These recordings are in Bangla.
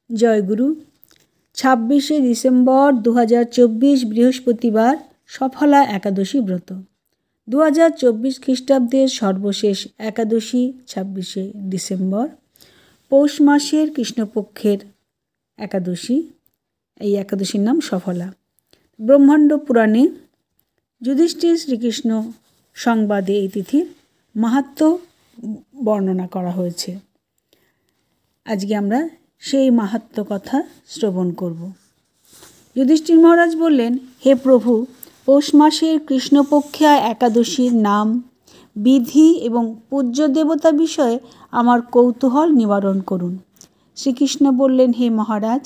জয়গুরু। 26শে ডিসেম্বর 2024 বৃহস্পতিবার সফলা একাদশী ব্রত। 2024 খ্রিস্টাব্দের সর্বশেষ একাদশী 26শে ডিসেম্বর, পৌষ মাসের কৃষ্ণপক্ষের একাদশী। এই একাদশীর নাম সফলা। ব্রহ্মাণ্ড পুরাণে যুধিষ্ঠির শ্রীকৃষ্ণ সংবাদে এই তিথির মাহাত্ম্য বর্ণনা করা হয়েছে। আজকে আমরা সেই মাহাত্ম্য কথা শ্রবণ করব। যুধিষ্ঠির মহারাজ বললেন, হে প্রভু, পৌষ মাসের কৃষ্ণপক্ষিয়া একাদশীর নাম, বিধি এবং পূজ্য দেবতা বিষয়ে আমার কৌতূহল নিবারণ করুন। শ্রীকৃষ্ণ বললেন, হে মহারাজ,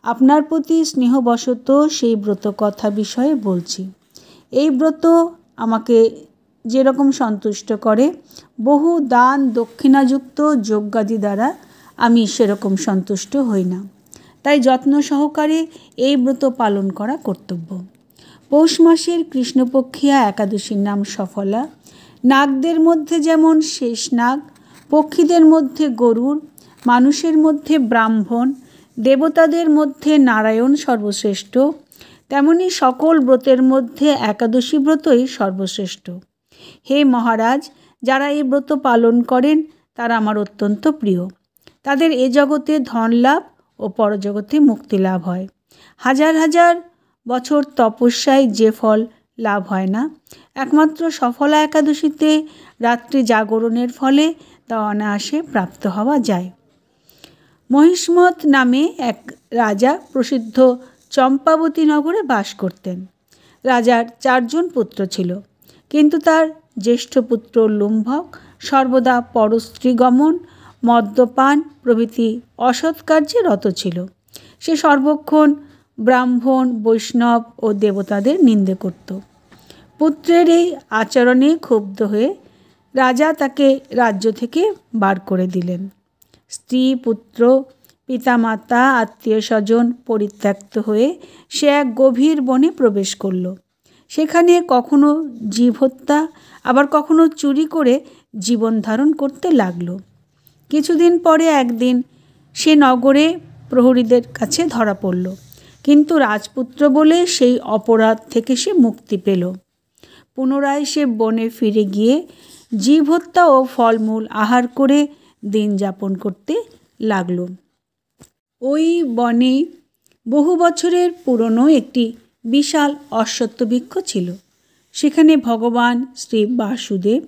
আপনার প্রতি স্নেহবশত সেই ব্রত কথা বিষয়ে বলছি। এই ব্রত আমাকে যেরকম সন্তুষ্ট করে, বহু দান দক্ষিণাযুক্ত যজ্ঞাদি দ্বারা আমি সেরকম সন্তুষ্ট হই না। তাই যত্ন সহকারে এই ব্রত পালন করা কর্তব্য। পৌষ মাসের কৃষ্ণপক্ষিয়া একাদশীর নাম সফলা। নাগদের মধ্যে যেমন শেষ নাগ, পক্ষীদের মধ্যে গরুড়, মানুষের মধ্যে ব্রাহ্মণ, দেবতাদের মধ্যে নারায়ণ সর্বশ্রেষ্ঠ, তেমনি সকল ব্রতের মধ্যে একাদশী ব্রতই সর্বশ্রেষ্ঠ। হে মহারাজ, যারা এই ব্রত পালন করেন তারা আমার অত্যন্ত প্রিয়। তাদের এ জগতে ধন লাভ ও পরজগতে মুক্তি লাভ হয়। হাজার হাজার বছর তপস্যায় যে ফল লাভ হয় না, একমাত্র সফলা একাদশীতে রাত্রি জাগরণের ফলে তা অনায়াসে প্রাপ্ত হওয়া যায়। মহিষ্মত নামে এক রাজা প্রসিদ্ধ চম্পাবতী নগরে বাস করতেন। রাজার 4 জন পুত্র ছিল, কিন্তু তার জ্যেষ্ঠ পুত্র লুম্ভক সর্বদা পরস্ত্রী গমন, মদ্যপান প্রভৃতি অসৎ কার্যে রত ছিল। সে সর্বক্ষণ ব্রাহ্মণ, বৈষ্ণব ও দেবতাদের নিন্দে করত। পুত্রের এই আচরণে ক্ষুব্ধ হয়ে রাজা তাকে রাজ্য থেকে বার করে দিলেন। স্ত্রী, পুত্র, পিতামাতা, আত্মীয় স্বজন পরিত্যক্ত হয়ে সে এক গভীর বনে প্রবেশ করল। সেখানে কখনো জীব হত্যা, আবার কখনো চুরি করে জীবন ধারণ করতে লাগলো। কিছুদিন পরে একদিন সে নগরে প্রহরীদের কাছে ধরা পড়ল, কিন্তু রাজপুত্র বলে সেই অপরাধ থেকে সে মুক্তি পেল। পুনরায় সে বনে ফিরে গিয়ে জীব হত্যা ও ফলমূল আহার করে দিন যাপন করতে লাগল। ওই বনে বহু বছরের পুরনো একটি বিশাল অশ্বত্থ বৃক্ষ ছিল। সেখানে ভগবান শ্রী বাসুদেব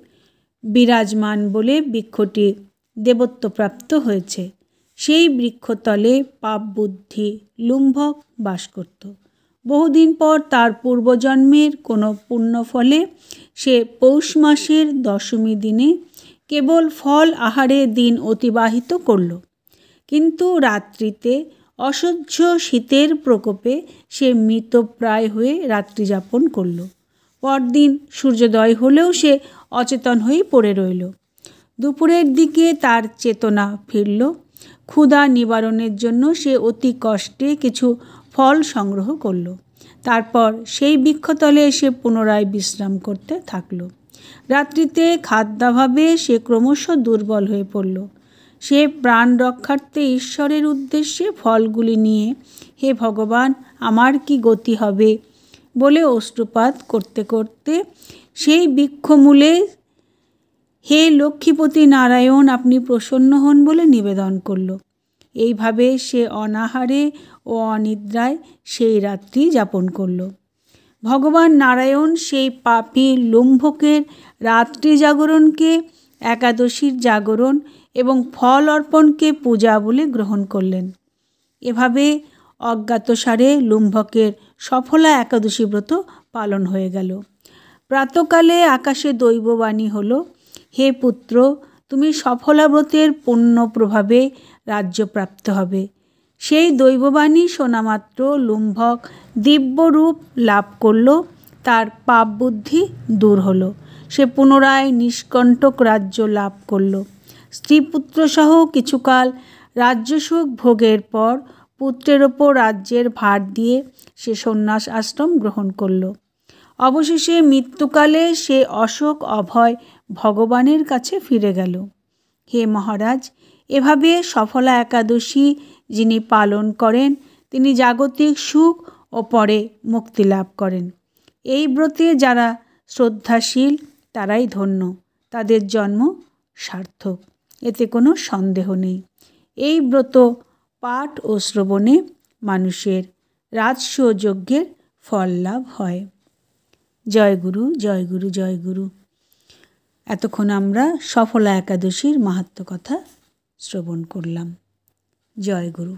বিরাজমান বলে বৃক্ষটি দেবত্বপ্রাপ্ত হয়েছে। সেই বৃক্ষতলে পাপ বুদ্ধি লুম্ভক বাস করত। বহুদিন পর তার পূর্বজন্মের কোনো পুণ্য ফলে সে পৌষ মাসের দশমী দিনে কেবল ফল আহারে দিন অতিবাহিত করল। কিন্তু রাত্রিতে অসহ্য শীতের প্রকোপে সে মৃতপ্রায় হয়ে রাত্রি যাপন করল। পরদিন সূর্যোদয় হলেও সে অচেতন হয়ে পড়ে রইল। দুপুরের দিকে তার চেতনা ফিরল। ক্ষুধা নিবারণের জন্য সে অতি কষ্টে কিছু ফল সংগ্রহ করল। তারপর সেই বৃক্ষতলে এসে পুনরায় বিশ্রাম করতে থাকল। রাত্রিতে খাদ্যাভাবে সে ক্রমশ দুর্বল হয়ে পড়ল। সে প্রাণ রক্ষার্থে ঈশ্বরের উদ্দেশ্যে ফলগুলি নিয়ে, হে ভগবান, আমার কি গতি হবে বলে অশ্রুপাত করতে করতে সেই বৃক্ষমূলে, হে লক্ষ্মীপতি নারায়ণ, আপনি প্রসন্ন হন বলে নিবেদন করল। এইভাবে সে অনাহারে ও অনিদ্রায় সেই রাত্রি যাপন করল। ভগবান নারায়ণ সেই পাপী লুম্ভকের রাত্রি জাগরণকে একাদশীর জাগরণ এবং ফল অর্পণকে পূজা বলে গ্রহণ করলেন। এভাবে অজ্ঞাতসারে লুম্ভকের সফলা একাদশী ব্রত পালন হয়ে গেল। প্রাতকালে আকাশে দৈববাণী হলো, হে পুত্র, তুমি সফলা ব্রতের পুণ্য প্রভাবে রাজ্যপ্রাপ্ত হবে। সেই দৈববাণী শোনামাত্র লুম্ভক দিব্য রূপ লাভ করল। তার পাপ বুদ্ধি দূর হলো। সে পুনরায় নিষ্কণ্টক রাজ্য লাভ করল। স্ত্রী পুত্র সহ কিছুকাল রাজ্যসুখ ভোগের পর পুত্রের ওপর রাজ্যের ভার দিয়ে সে সন্ন্যাস আশ্রম গ্রহণ করল। অবশেষে মৃত্যুকালে সে অশোক অভয় ভগবানের কাছে ফিরে গেল। হে মহারাজ, এভাবে সফলা একাদশী যিনি পালন করেন তিনি জাগতিক সুখ ও পরে মুক্তি লাভ করেন। এই ব্রতে যারা শ্রদ্ধাশীল তারাই ধন্য, তাদের জন্ম সার্থক, এতে কোনো সন্দেহ নেই। এই ব্রত পাঠ ও শ্রবণে মানুষের রাজস্ব যজ্ঞের ফল লাভ হয়। জয় গুরু, জয় গুরু, জয় গুরু। এতক্ষণ আমরা সফলা একাদশীর মাহাত্ম্য কথা শ্রবণ করলাম। জয় গুরু।